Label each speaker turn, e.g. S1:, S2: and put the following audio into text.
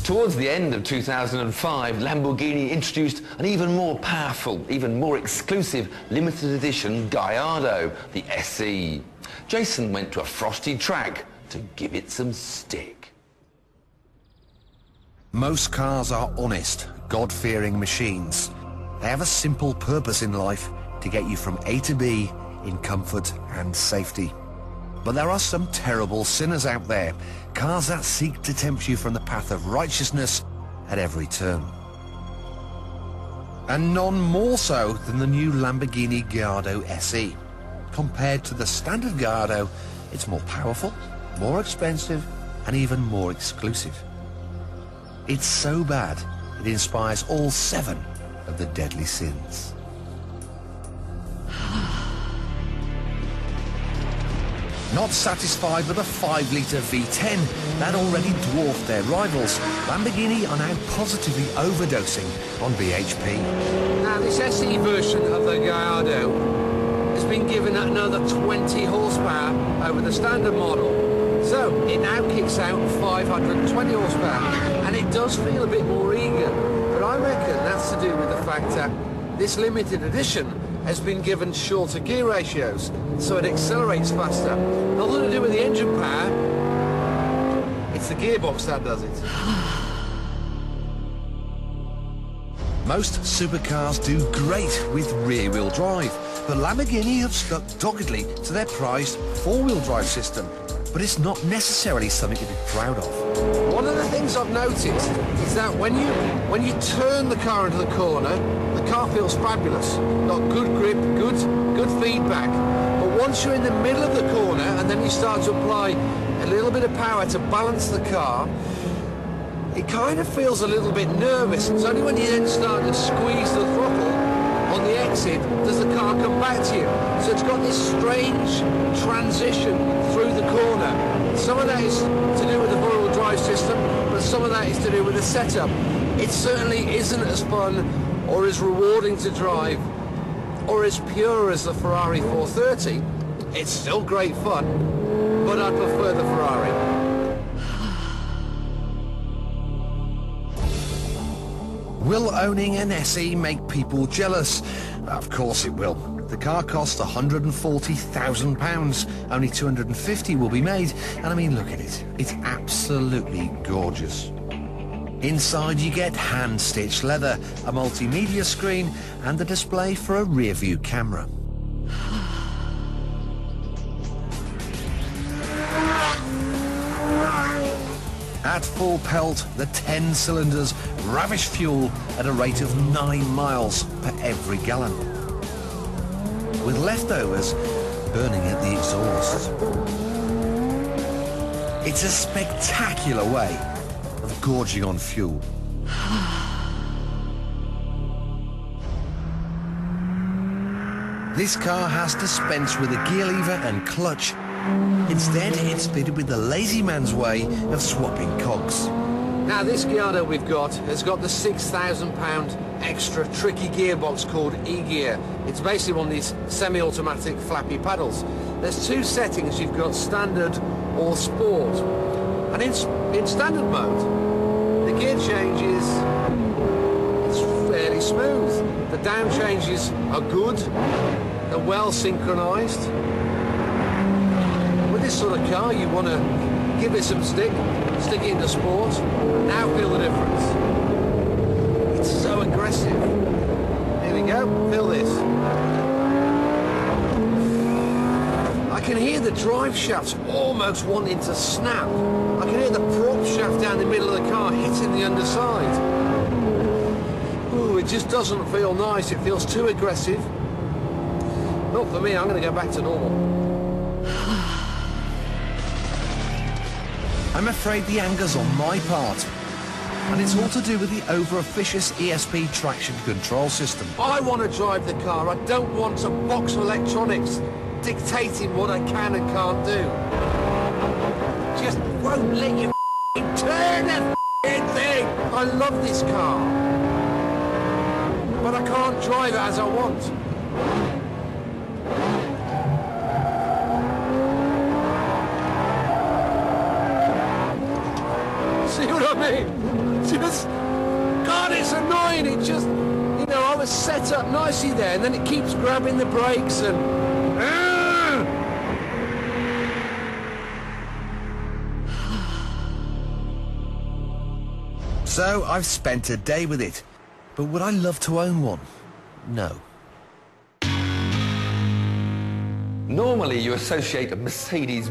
S1: Towards the end of 2005, Lamborghini introduced an even more powerful, even more exclusive limited edition Gallardo, the SE. Jason went to a frosty track to give it some stick.
S2: Most cars are honest, God-fearing machines. They have a simple purpose in life: to get you from A to B in comfort and safety. But there are some terrible sinners out there, cars that seek to tempt you from the path of righteousness at every turn. And none more so than the new Lamborghini Gallardo SE. Compared to the standard Gallardo, it's more powerful, more expensive, and even more exclusive. It's so bad, it inspires all 7 of the deadly sins. Not satisfied with a 5-litre V10 that already dwarfed their rivals, Lamborghini are now positively overdosing on BHP.
S3: Now this SE version of the Gallardo has been given another 20 horsepower over the standard model. So it now kicks out 520 horsepower, and it does feel a bit more eager. But I reckon that's to do with the fact that this limited edition has been given shorter gear ratios, so it accelerates faster. Nothing to do with the engine power, it's the gearbox that does it.
S2: Most supercars do great with rear-wheel drive, but Lamborghini have stuck doggedly to their prized 4-wheel drive system. But it's not necessarily something to be proud of.
S3: One of the things I've noticed is that when you turn the car into the corner, the car feels fabulous. Got good grip, good feedback. But once you're in the middle of the corner and then you start to apply a little bit of power to balance the car, it kind of feels a little bit nervous. It's only when you then start to squeeze the throttle on the exit does the car come back to you. So it's got this strange transition through the corner. Some of that is to do with the four-wheel drive system, but some of that is to do with the setup. It certainly isn't as fun or as rewarding to drive or as pure as the Ferrari 430. It's still great fun, but I prefer the Ferrari.
S2: Will owning an SE make people jealous? Of course it will. The car costs £140,000. Only 250 will be made. And I mean, look at it. It's absolutely gorgeous. Inside you get hand-stitched leather, a multimedia screen, and a display for a rear-view camera. At full pelt, the 10 cylinders ravish fuel at a rate of 9 miles per every gallon, with leftovers burning at the exhaust. It's a spectacular way of gorging on fuel. This car has dispensed with a gear lever and clutch. Instead, it's fitted with the lazy man's way of swapping cogs.
S3: Now this Gallardo we've got has got the £6,000 extra tricky gearbox called E-gear. It's basically one of these semi-automatic flappy paddles. There's 2 settings. You've got standard or sport. And in standard mode, the gear changes, it's fairly smooth. The down changes are good, they're well synchronized. With this sort of car, you want to give it some stick it into sport. Now feel the difference. It's so aggressive. Here we go, feel this. I can hear the drive shafts almost wanting to snap. I can hear the prop shaft down the middle of the car hitting the underside. Ooh, it just doesn't feel nice. It feels too aggressive. Not for me, I'm going to go back to normal.
S2: I'm afraid the anger's on my part, and it's all to do with the over-officious ESP traction control system.
S3: I want to drive the car. I don't want a box of electronics dictating what I can and can't do. Just won't let you turn that thing. I love this car, but I can't drive it as I want. See what I mean? Just, God, it's annoying. It just, you know, I was set up nicely there, and then it keeps grabbing the brakes and...
S2: So I've spent a day with it, but would I love to own one? No.
S1: Normally you associate a Mercedes